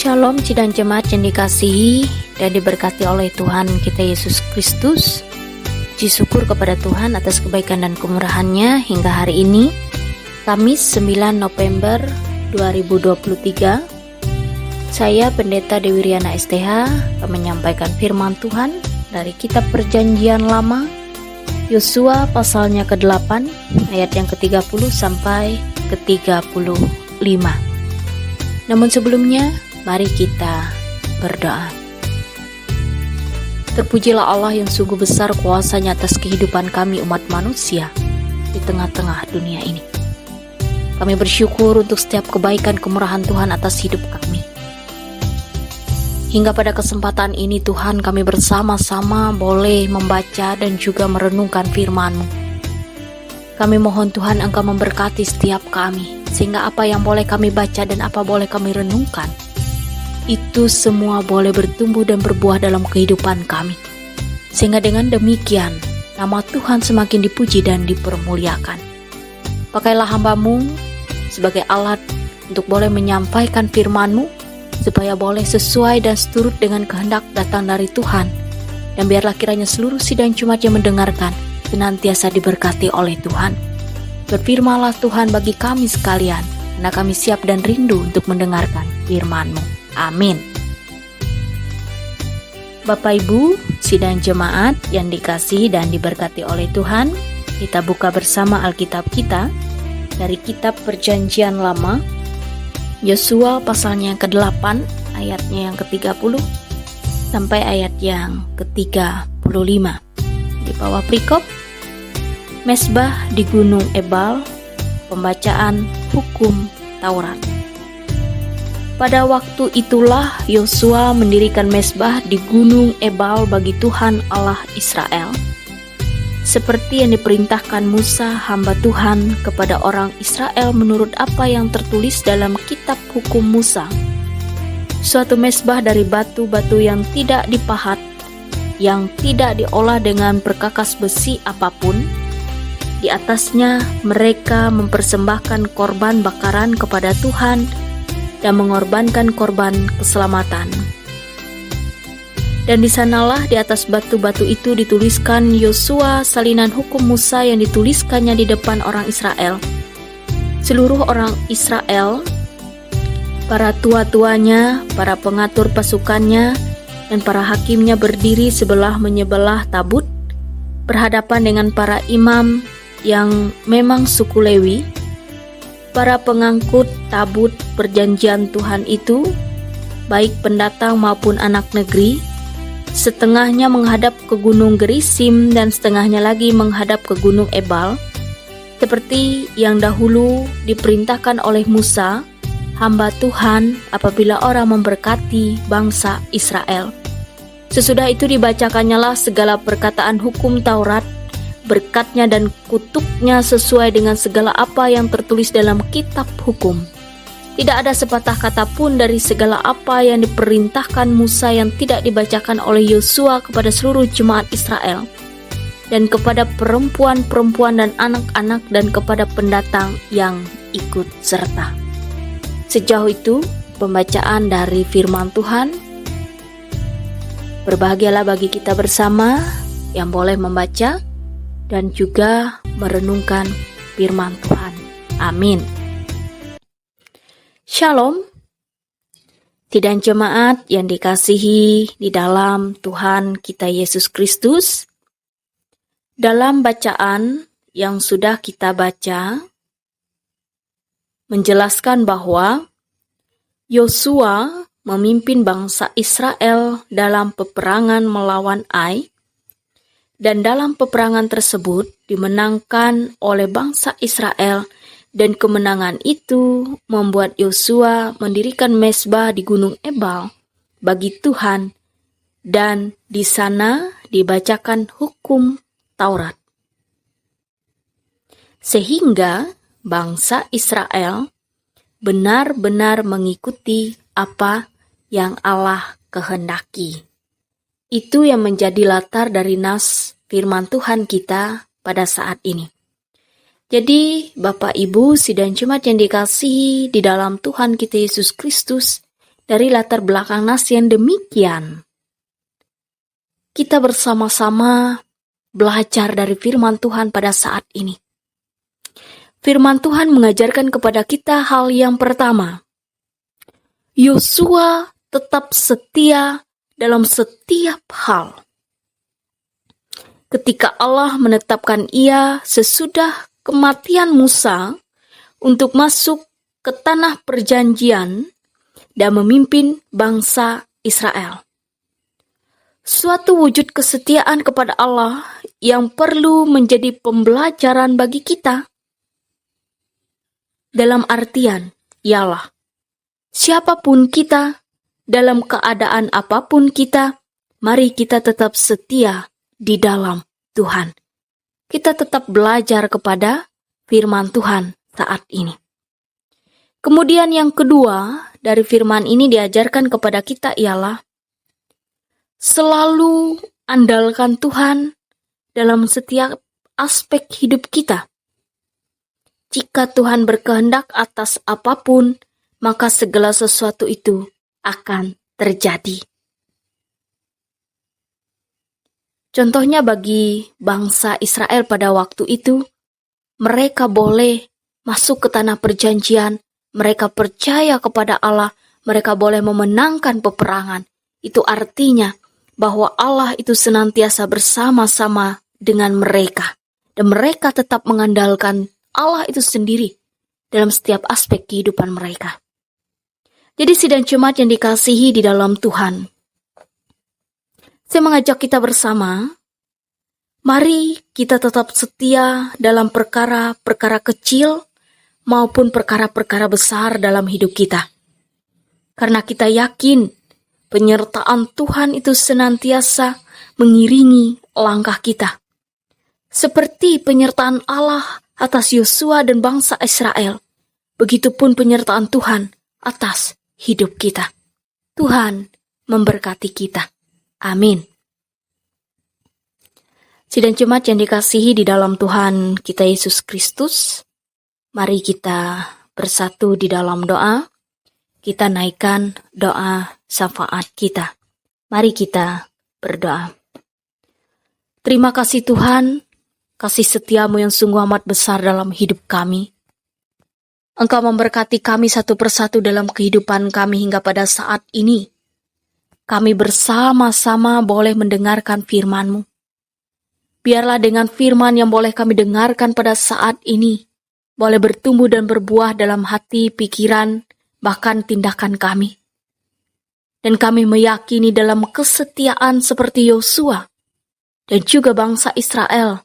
Shalom sidang jemaat yang dikasihi dan diberkati oleh Tuhan kita Yesus Kristus. Puji syukur kepada Tuhan atas kebaikan dan kemurahan-Nya hingga hari ini, Kamis 9 November 2023. Saya Pendeta Dewi Riana STH akan menyampaikan firman Tuhan dari kitab Perjanjian Lama, Yosua pasalnya ke-8 ayat yang ke-30 sampai ke-35. Namun sebelumnya, mari kita berdoa. Terpujilah Allah yang sungguh besar kuasa-Nya atas kehidupan kami umat manusia di tengah-tengah dunia ini. Kami bersyukur untuk setiap kebaikan kemurahan Tuhan atas hidup kami. Hingga pada kesempatan ini Tuhan, kami bersama-sama boleh membaca dan juga merenungkan firman-Mu. Kami mohon Tuhan Engkau memberkati setiap kami, sehingga apa yang boleh kami baca dan apa boleh kami renungkan, itu semua boleh bertumbuh dan berbuah dalam kehidupan kami. Sehingga dengan demikian, nama Tuhan semakin dipuji dan dipermuliakan. Pakailah hamba-Mu sebagai alat untuk boleh menyampaikan firman-Mu, supaya boleh sesuai dan seturut dengan kehendak datang dari Tuhan. Dan biarlah kiranya seluruh sidang jemaat yang mendengarkan senantiasa diberkati oleh Tuhan. Berfirmanlah Tuhan bagi kami sekalian, karena kami siap dan rindu untuk mendengarkan firman-Mu. Amin. Bapak Ibu, sidang jemaat yang dikasihi dan diberkati oleh Tuhan, kita buka bersama Alkitab kita dari kitab Perjanjian Lama, Yosua pasalnya yang ke-8, ayatnya yang ke-30 sampai ayat yang ke-35. Di bawah perikop, Mesbah di Gunung Ebal, pembacaan hukum Taurat. Pada waktu itulah Yosua mendirikan mesbah di Gunung Ebal bagi Tuhan Allah Israel, seperti yang diperintahkan Musa hamba Tuhan kepada orang Israel menurut apa yang tertulis dalam kitab hukum Musa. Suatu mesbah dari batu-batu yang tidak dipahat, yang tidak diolah dengan perkakas besi apapun. Di atasnya mereka mempersembahkan korban bakaran kepada Tuhan dan mengorbankan korban keselamatan. Dan di sanalah di atas batu-batu itu dituliskan Yosua salinan hukum Musa yang dituliskannya di depan orang Israel. Seluruh orang Israel, para tua-tuanya, para pengatur pasukannya, dan para hakimnya berdiri sebelah menyebelah tabut, berhadapan dengan para imam yang memang suku Lewi, para pengangkut tabut perjanjian Tuhan itu, baik pendatang maupun anak negeri. Setengahnya menghadap ke gunung Gerisim dan setengahnya lagi menghadap ke gunung Ebal, seperti yang dahulu diperintahkan oleh Musa, hamba Tuhan, apabila orang memberkati bangsa Israel. Sesudah itu dibacakannya segala perkataan hukum Taurat, berkatnya dan kutuknya sesuai dengan segala apa yang tertulis dalam kitab hukum. Tidak ada sepatah kata pun dari segala apa yang diperintahkan Musa yang tidak dibacakan oleh Yosua kepada seluruh jemaat Israel, dan kepada perempuan-perempuan dan anak-anak, dan kepada pendatang yang ikut serta. Sejauh itu pembacaan dari firman Tuhan. Berbahagialah bagi kita bersama yang boleh membaca dan juga merenungkan firman Tuhan. Amin. Shalom. Sidang jemaat yang dikasihi di dalam Tuhan kita Yesus Kristus. Dalam bacaan yang sudah kita baca, menjelaskan bahwa Yosua memimpin bangsa Israel dalam peperangan melawan Ai, dan dalam peperangan tersebut dimenangkan oleh bangsa Israel, dan kemenangan itu membuat Yosua mendirikan mesbah di Gunung Ebal bagi Tuhan, dan di sana dibacakan hukum Taurat. Sehingga bangsa Israel benar-benar mengikuti apa yang Allah kehendaki. Itu yang menjadi latar dari nas firman Tuhan kita pada saat ini. Jadi, Bapak Ibu, sidang jemaat yang dikasihi di dalam Tuhan kita Yesus Kristus, dari latar belakang nas yang demikian, kita bersama-sama belajar dari firman Tuhan pada saat ini. Firman Tuhan mengajarkan kepada kita hal yang pertama. Yosua tetap setia dalam setiap hal. Ketika Allah menetapkan ia sesudah kematian Musa untuk masuk ke tanah perjanjian dan memimpin bangsa Israel. Suatu wujud kesetiaan kepada Allah yang perlu menjadi pembelajaran bagi kita. Dalam artian, ialah siapapun kita, dalam keadaan apapun kita, mari kita tetap setia di dalam Tuhan. Kita tetap belajar kepada firman Tuhan saat ini. Kemudian yang kedua, dari firman ini diajarkan kepada kita ialah selalu andalkan Tuhan dalam setiap aspek hidup kita. Jika Tuhan berkehendak atas apapun, maka segala sesuatu itu akan terjadi. Contohnya bagi bangsa Israel pada waktu itu, mereka boleh masuk ke tanah perjanjian, mereka percaya kepada Allah, mereka boleh memenangkan peperangan. Itu artinya bahwa Allah itu senantiasa bersama-sama dengan mereka. Dan mereka tetap mengandalkan Allah itu sendiri dalam setiap aspek kehidupan mereka. Jadi sidang jemaat yang dikasihi di dalam Tuhan, saya mengajak kita bersama, mari kita tetap setia dalam perkara-perkara kecil maupun perkara-perkara besar dalam hidup kita. Karena kita yakin penyertaan Tuhan itu senantiasa mengiringi langkah kita. Seperti penyertaan Allah atas Yosua dan bangsa Israel, begitupun penyertaan Tuhan atas hidup kita. Tuhan memberkati kita. Amin. Sidang jemaat yang dikasihi di dalam Tuhan kita Yesus Kristus, mari kita bersatu di dalam doa. Kita naikkan doa syafaat kita. Mari kita berdoa. Terima kasih Tuhan, kasih setiamu yang sungguh amat besar dalam hidup kami. Engkau memberkati kami satu persatu dalam kehidupan kami hingga pada saat ini. Kami bersama-sama boleh mendengarkan firman-Mu. Biarlah dengan firman yang boleh kami dengarkan pada saat ini, boleh bertumbuh dan berbuah dalam hati, pikiran, bahkan tindakan kami. Dan kami meyakini dalam kesetiaan seperti Yosua dan juga bangsa Israel,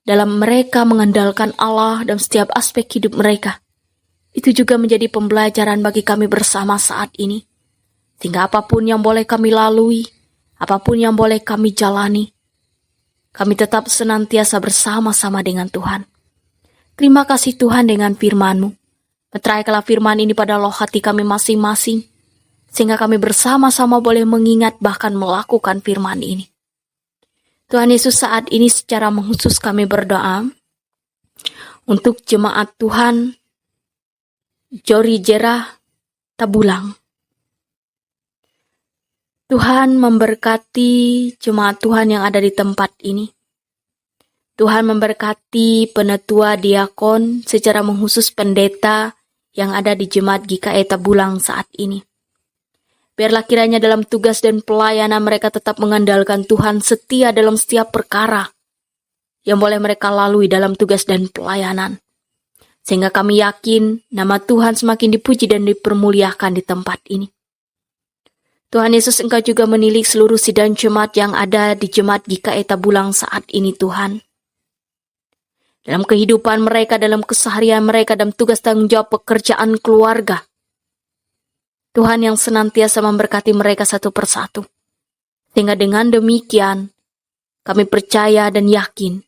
dalam mereka mengandalkan Allah dalam setiap aspek hidup mereka. Itu juga menjadi pembelajaran bagi kami bersama saat ini. Sehingga apapun yang boleh kami lalui, apapun yang boleh kami jalani, kami tetap senantiasa bersama-sama dengan Tuhan. Terima kasih Tuhan dengan firman-Mu. Meteraikanlah firman ini pada loh hati kami masing-masing, sehingga kami bersama-sama boleh mengingat bahkan melakukan firman ini. Tuhan Yesus, saat ini secara khusus kami berdoa untuk jemaat Tuhan Jori Jerah Tabulang. Tuhan memberkati jemaat Tuhan yang ada di tempat ini. Tuhan memberkati penetua diakon secara mengkhusus pendeta yang ada di jemaat GKI Tabulang saat ini. Biarlah kiranya dalam tugas dan pelayanan mereka tetap mengandalkan Tuhan, setia dalam setiap perkara yang boleh mereka lalui dalam tugas dan pelayanan. Sehingga kami yakin nama Tuhan semakin dipuji dan dipermuliakan di tempat ini. Tuhan Yesus, Engkau juga menilik seluruh sidang jemaat yang ada di jemaat GKI Tabulang saat ini Tuhan. Dalam kehidupan mereka, dalam keseharian mereka, dalam tugas tanggung jawab pekerjaan keluarga. Tuhan yang senantiasa memberkati mereka satu persatu. Sehingga dengan demikian, kami percaya dan yakin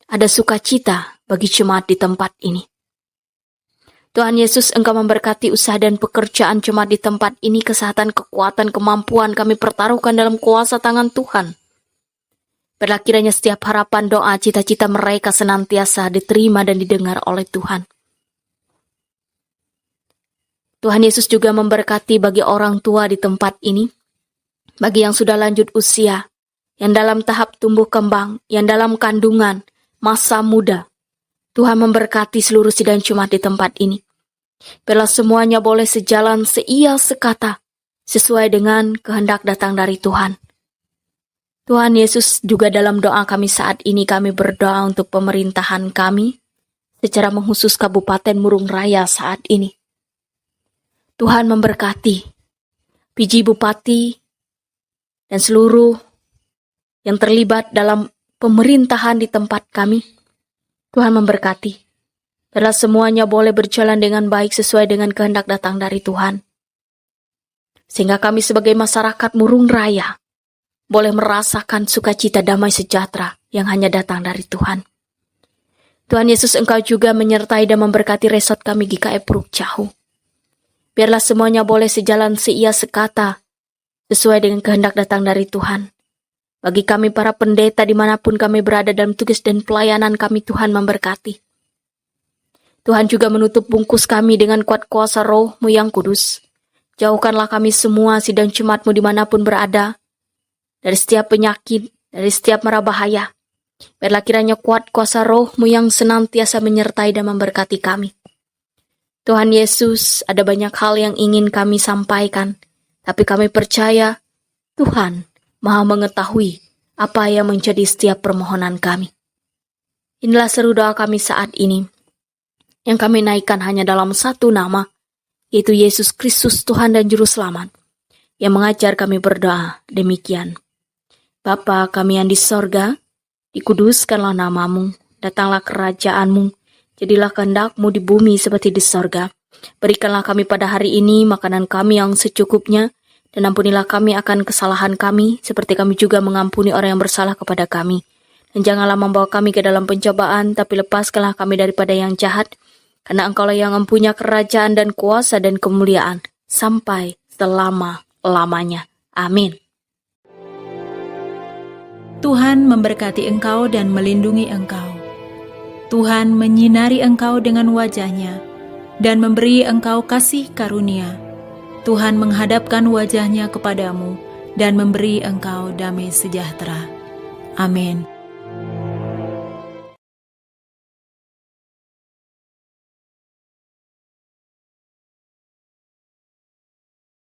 ada sukacita bagi jemaat di tempat ini. Tuhan Yesus, Engkau memberkati usaha dan pekerjaan jemaat di tempat ini, kesehatan, kekuatan, kemampuan kami pertaruhkan dalam kuasa tangan Tuhan. Biarlah kiranya setiap harapan, doa, cita-cita mereka senantiasa diterima dan didengar oleh Tuhan. Tuhan Yesus juga memberkati bagi orang tua di tempat ini, bagi yang sudah lanjut usia, yang dalam tahap tumbuh kembang, yang dalam kandungan, masa muda. Tuhan memberkati seluruh sidang Jumat di tempat ini. Biarlah semuanya boleh sejalan seia sekata, sesuai dengan kehendak datang dari Tuhan. Tuhan Yesus, juga dalam doa kami saat ini, kami berdoa untuk pemerintahan kami, secara mengkhusus Kabupaten Murung Raya saat ini. Tuhan memberkati PJ Bupati dan seluruh yang terlibat dalam pemerintahan di tempat kami. Tuhan memberkati. Biarlah semuanya boleh berjalan dengan baik sesuai dengan kehendak datang dari Tuhan. Sehingga kami sebagai masyarakat Murung Raya boleh merasakan sukacita damai sejahtera yang hanya datang dari Tuhan. Tuhan Yesus, Engkau juga menyertai dan memberkati resort kami GKI Puruk Cahu. Biarlah semuanya boleh sejalan seia sekata, sesuai dengan kehendak datang dari Tuhan. Bagi kami para pendeta dimanapun kami berada dalam tugas dan pelayanan kami, Tuhan memberkati. Tuhan juga menutup bungkus kami dengan kuat kuasa Roh-Mu yang kudus. Jauhkanlah kami semua sidang Jumat-Mu dimanapun berada, dari setiap penyakit, dari setiap mara bahaya. Biarlah kiranya kuat kuasa Roh-Mu yang senantiasa menyertai dan memberkati kami. Tuhan Yesus, ada banyak hal yang ingin kami sampaikan, tapi kami percaya Tuhan Maha mengetahui apa yang menjadi setiap permohonan kami. Inilah seru doa kami saat ini, yang kami naikkan hanya dalam satu nama, yaitu Yesus Kristus Tuhan dan Juru Selamat, yang mengajar kami berdoa demikian. Bapa kami yang di sorga, dikuduskanlah nama-Mu, datanglah kerajaan-Mu, jadilah kehendak-Mu di bumi seperti di sorga. Berikanlah kami pada hari ini makanan kami yang secukupnya, dan ampunilah kami akan kesalahan kami, seperti kami juga mengampuni orang yang bersalah kepada kami. Dan janganlah membawa kami ke dalam pencobaan, tapi lepaskanlah kami daripada yang jahat, karena Engkaulah yang mempunyai kerajaan dan kuasa dan kemuliaan, sampai selama-lamanya. Amin. Tuhan memberkati engkau dan melindungi engkau. Tuhan menyinari engkau dengan wajah-Nya dan memberi engkau kasih karunia. Tuhan menghadapkan wajah-Nya kepadamu dan memberi engkau damai sejahtera. Amin.